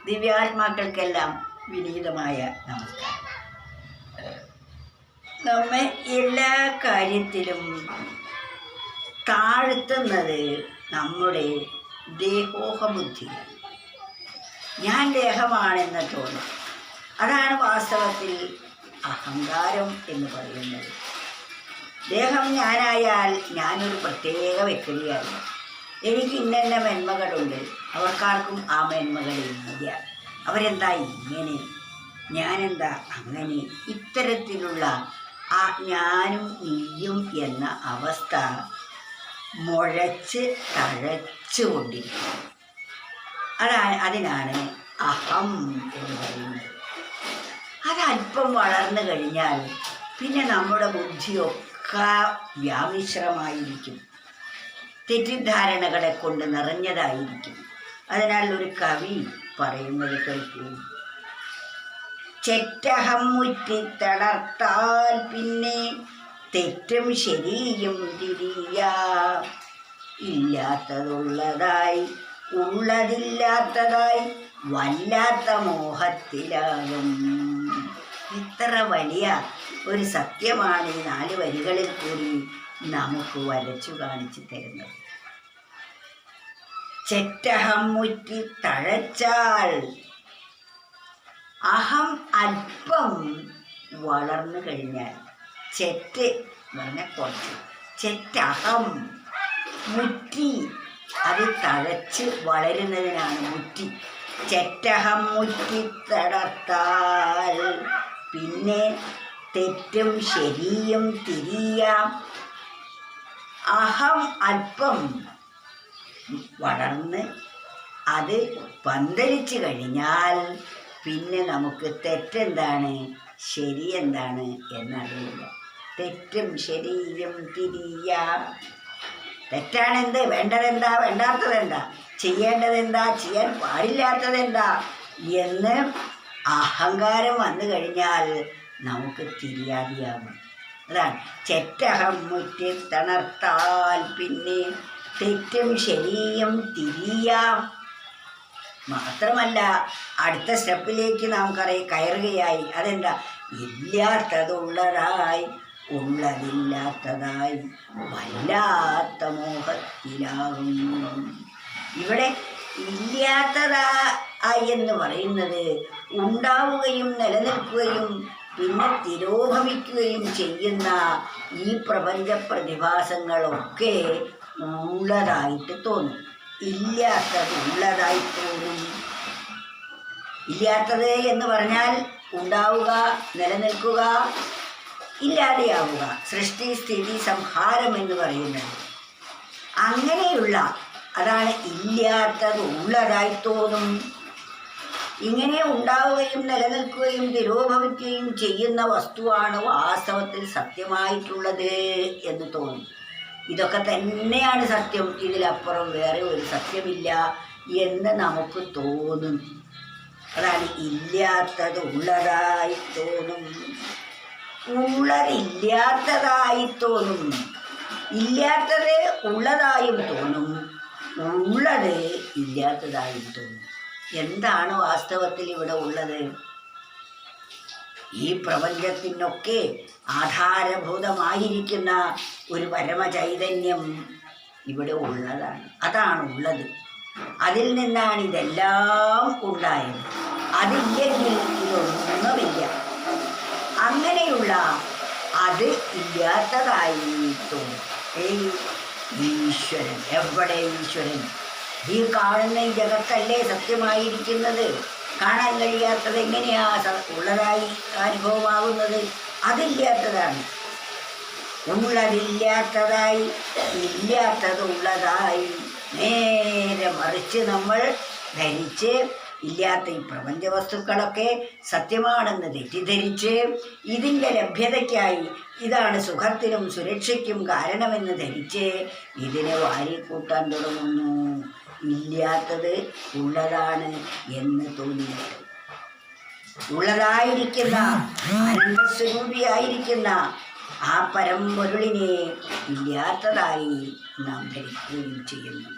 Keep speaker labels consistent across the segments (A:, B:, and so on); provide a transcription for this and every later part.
A: ദിവ്യാത്മാക്കൾക്കെല്ലാം വിനീതമായ നമസ്കാരം. നമ്മെ എല്ലാ കാര്യത്തിലും താഴ്ത്തുന്നത് നമ്മുടെ ദേഹോഹബുദ്ധിയാണ്. ഞാൻ ദേഹമാണെന്ന് തോന്നും. അതാണ് വാസ്തവത്തിൽ അഹങ്കാരം എന്ന് പറയുന്നത്. ദേഹം ഞാനായാൽ ഞാനൊരു പ്രത്യേക വ്യക്തിയാണ്. എനിക്ക് ഇന്ന മേന്മകളുണ്ട്, അവർക്കാർക്കും ആ മേന്മകളില്ല. അവരെന്താ ഇങ്ങനെ, ഞാനെന്താ അങ്ങനെ, ഇത്തരത്തിലുള്ള ആ ഞാനും നീയും എന്ന അവസ്ഥ മുഴച്ച് തഴച്ചുകൊണ്ടിരിക്കും. അതിനാണ് അഹം എന്ന് പറയുന്നത്. അതല്പം വളർന്നു കഴിഞ്ഞാൽ പിന്നെ നമ്മുടെ ബുദ്ധിയൊക്കെ വ്യാമിശ്രമായിരിക്കും, തെറ്റിദ്ധാരണകളെ കൊണ്ട് നിറഞ്ഞതായിരിക്കും. അതിനാൽ ഒരു കവി പറയുന്നത് കേൾക്കൂ: ചെറ്റഹം മുറ്റിത്തളർത്താൽ പിന്നെ തെറ്റും ശരിയും തിരിയാം. ഇല്ലാത്തതുള്ളതായി ഉള്ളതില്ലാത്തതായി വല്ലാത്ത മോഹത്തിലാകും. ഇത്ര വലിയ ഒരു സത്യമാണ് ഈ 4 വരികളിൽ കൂടി നമുക്ക് വരച്ചു കാണിച്ചു തരുന്നത്. ചെറ്റഹം മുറ്റി തഴച്ചാൽ, അഹം അല്പം വളർന്നു കഴിഞ്ഞാൽ, ചെറ്റ് പറഞ്ഞ കുറച്ച്, ചെറ്റഹം മുറ്റി, അത് തഴച്ച് വളരുന്നതിനാണ് മുറ്റി. ചെറ്റഹം മുറ്റി തടർത്താൽ പിന്നെ തെറ്റും ശരിയും തിരിയാം. അഹം അല്പം വളർന്ന് അത് പന്തലിച്ചു കഴിഞ്ഞാൽ പിന്നെ നമുക്ക് തെറ്റെന്താണ് ശരി എന്താണ് എന്നറിയില്ല. തെറ്റും ശരിയും തിരിയാം. തെറ്റാണെന്ത്, വേണ്ടതെന്താ, വേണ്ടാത്തതെന്താ, ചെയ്യേണ്ടതെന്താ, ചെയ്യാൻ പാടില്ലാത്തതെന്താ എന്ന് അഹങ്കാരം വന്നു കഴിഞ്ഞാൽ നമുക്ക് തിരിയാതെയാകും. അതാണ് ചെറ്റഹം മുറ്റി തണർത്താൽ പിന്നെ തെറ്റും ശരിയും തിരിയാം. മാത്രമല്ല അടുത്ത സ്റ്റെപ്പിലേക്ക് നാം കയറുകയായി. അതെന്താ? ഇല്ലാത്തതുള്ളതായി ഉള്ളതില്ലാത്തതായി വല്ലാത്ത മോഹത്തിലാകും. ഇവിടെ ഇല്ലാത്തതായി എന്ന് പറയുന്നത് ഉണ്ടാവുകയും നിലനിൽക്കുകയും പിന്നെ തിരോഭവിക്കുകയും ചെയ്യുന്ന ഈ പ്രപഞ്ച പ്രതിഭാസങ്ങളൊക്കെ ഉള്ളതായിട്ട് തോന്നും. ഇല്ലാത്തത് ഉള്ളതായി തോന്നും. ഇല്ലാത്തത് എന്ന് പറഞ്ഞാൽ ഉണ്ടാവുക, നിലനിൽക്കുക, ഇല്ലാതെയാവുക, സൃഷ്ടി സ്ഥിതി സംഹാരം എന്ന് പറയുന്നത്. അങ്ങനെയുള്ള അതാണ് ഇല്ലാത്തത് ഉള്ളതായി തോന്നും. ഇങ്ങനെ ഉണ്ടാവുകയും നിലനിൽക്കുകയും തിരോഭവിക്കുകയും ചെയ്യുന്ന വസ്തുവാണ് വാസ്തവത്തിൽ സത്യമായിട്ടുള്ളത് എന്ന് തോന്നും. ഇതൊക്കെ തന്നെയാണ് സത്യം, ഇതിലപ്പുറം വേറെ ഒരു സത്യമില്ല എന്ന് നമുക്ക് തോന്നും. അതാണ് ഇല്ലാത്തത് ഉള്ളതായി തോന്നും, ഉള്ളതില്ലാത്തതായി തോന്നും. ഇല്ലാത്തത് ഉള്ളതായും തോന്നും, ഉള്ളത് ഇല്ലാത്തതായും തോന്നും. എന്താണ് വാസ്തവത്തിൽ ഇവിടെ ഉള്ളത്? ഈ പ്രപഞ്ചത്തിനൊക്കെ ആധാരഭൂതമായിരിക്കുന്ന ഒരു പരമചൈതന്യം ഇവിടെ ഉള്ളതാണ്. അതാണ് ഉള്ളത്. അതിൽ നിന്നാണ് ഇതെല്ലാം ഉണ്ടായത്. അതില്ലെങ്കിൽ ഇതൊന്നുമില്ല. അങ്ങനെയുള്ള അത് ഇല്ലാത്തതായി തോന്നും. ഈശ്വരൻ എവിടെ? ഈശ്വരൻ ഈ കാണുന്ന ഈ ജഗത്തല്ലേ സത്യമായിരിക്കുന്നത്? കാണാൻ കഴിയാത്തത് എങ്ങനെയാ ഉള്ളതായി അനുഭവമാകുന്നത്? അതില്ലാത്തതാണ്. ഉള്ളതില്ലാത്തതായി ഇല്ലാത്തത് ഉള്ളതായി നേരെ മറിച്ച് നമ്മൾ ധരിച്ച് ഇല്ലാത്ത ഈ പ്രപഞ്ച വസ്തുക്കളൊക്കെ സത്യമാണെന്ന് തെറ്റിദ്ധരിച്ച് ഇതിൻ്റെ ലഭ്യതയ്ക്കായി ഇതാണ് സുഖത്തിനും സുരക്ഷയ്ക്കും കാരണമെന്ന് ധരിച്ച് ഇതിനെ വാരിക്കൂട്ടാൻ തുടങ്ങുന്നു. ഇല്ലാത്തത് ഉള്ളതാണ് എന്ന് തോന്നിയിട്ട് ഉള്ളതായിരിക്കുന്ന ആനന്ദസ്വരൂപിയായിരിക്കുന്ന ആ പരമ്പൊരുളിനെ ഇല്ലാത്തതായി നാം ധരിക്കുകയും ചെയ്യുന്നു.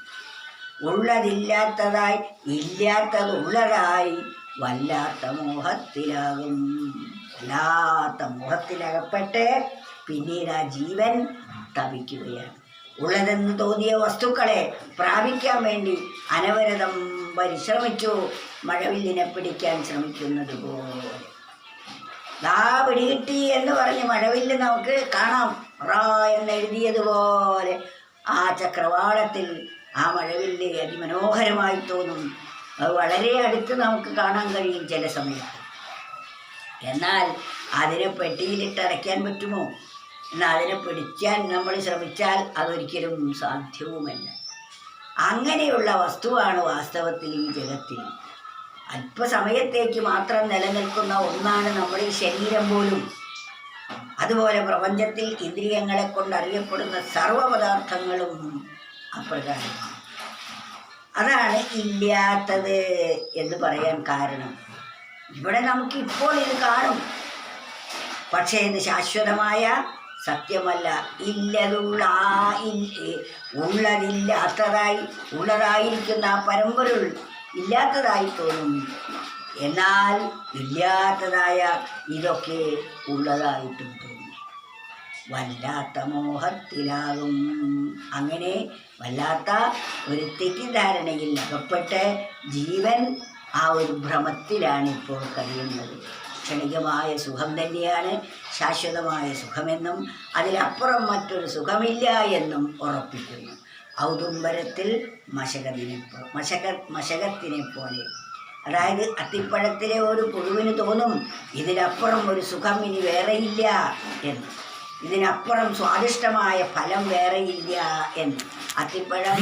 A: ഉള്ളതില്ലാത്തതായി ഇല്ലാത്തതുള്ളതായി വല്ലാത്ത മോഹത്തിലാകും. വല്ലാത്ത മോഹത്തിലകപ്പെട്ട് പിന്നീട് ആ ജീവൻ തപിക്കുകയാണ്. ഉള്ളതെന്ന് തോന്നിയ വസ്തുക്കളെ പ്രാപിക്കാൻ വേണ്ടി അനവരതം പരിശ്രമിച്ചു, മഴവില്ലിനെ പിടിക്കാൻ ശ്രമിക്കുന്നത് പോലെ. ദാ പിടികിട്ടി എന്ന് പറഞ്ഞ് മഴവില്ല് നമുക്ക് കാണാം. റാ എന്നെഴുതിയതുപോലെ ആ ചക്രവാളത്തിൽ ആ മഴവില്ല് അതിമനോഹരമായി തോന്നും. അത് വളരെ അടുത്ത് നമുക്ക് കാണാൻ കഴിയും ചില സമയത്ത്. എന്നാൽ അതിനെ പെട്ടിയിലിട്ട് അടയ്ക്കാൻ പറ്റുമോ? എന്നാൽ അതിനെ പിടിക്കാൻ നമ്മൾ ശ്രമിച്ചാൽ അതൊരിക്കലും സാധ്യവുമല്ല. അങ്ങനെയുള്ള വസ്തുവാണ് വാസ്തവത്തിൽ ഈ ജഗത്തിൽ. അല്പസമയത്തേക്ക് മാത്രം നിലനിൽക്കുന്ന ഒന്നാണ് നമ്മുടെ ഈ ശരീരം പോലും. അതുപോലെ പ്രപഞ്ചത്തിൽ ഇന്ദ്രിയങ്ങളെ കൊണ്ട് അറിയപ്പെടുന്ന സർവ്വപദാർത്ഥങ്ങളും അപ്രകാരമാണ്. അതാണ് ഇല്ലാത്തത് എന്ന് പറയാൻ കാരണം. ഇവിടെ നമുക്കിപ്പോൾ ഇത് കാണും, പക്ഷേ ഇത് ശാശ്വതമായ സത്യമല്ല. ഉള്ളതില്ലാത്തതായി ഉള്ളതായിരിക്കുന്ന ആ പരമ്പൊരുൾ ഇല്ലാത്തതായി തോന്നും. എന്നാൽ ഇല്ലാത്തതായ ഇതൊക്കെ ഉള്ളതായിട്ടും തോന്നും. വല്ലാത്ത മോഹത്തിലാകും. അങ്ങനെ വല്ലാത്ത ഒരു തെറ്റിദ്ധാരണയിൽ അകപ്പെട്ട് ജീവൻ ആ ഒരു ഭ്രമത്തിലാണ് ഇപ്പോൾ കഴിയുന്നത്. ക്ഷണികമായ സുഖം തന്നെയാണ് ശാശ്വതമായ സുഖമെന്നും അതിലപ്പുറം മറ്റൊരു സുഖമില്ല എന്നും ഉറപ്പിക്കുന്നു. ഔദുംബരത്തിൽ മശകത്തിനെ പോലെ. അതായത് അത്തിപ്പഴത്തിലെ ഒരു പുഴുവിന് തോന്നും ഇതിനപ്പുറം ഒരു സുഖം ഇനി വേറെയില്ല എന്ന്, ഇതിനപ്പുറം സ്വാദിഷ്ടമായ ഫലം വേറെയില്ല എന്ന്. അത്തിപ്പഴം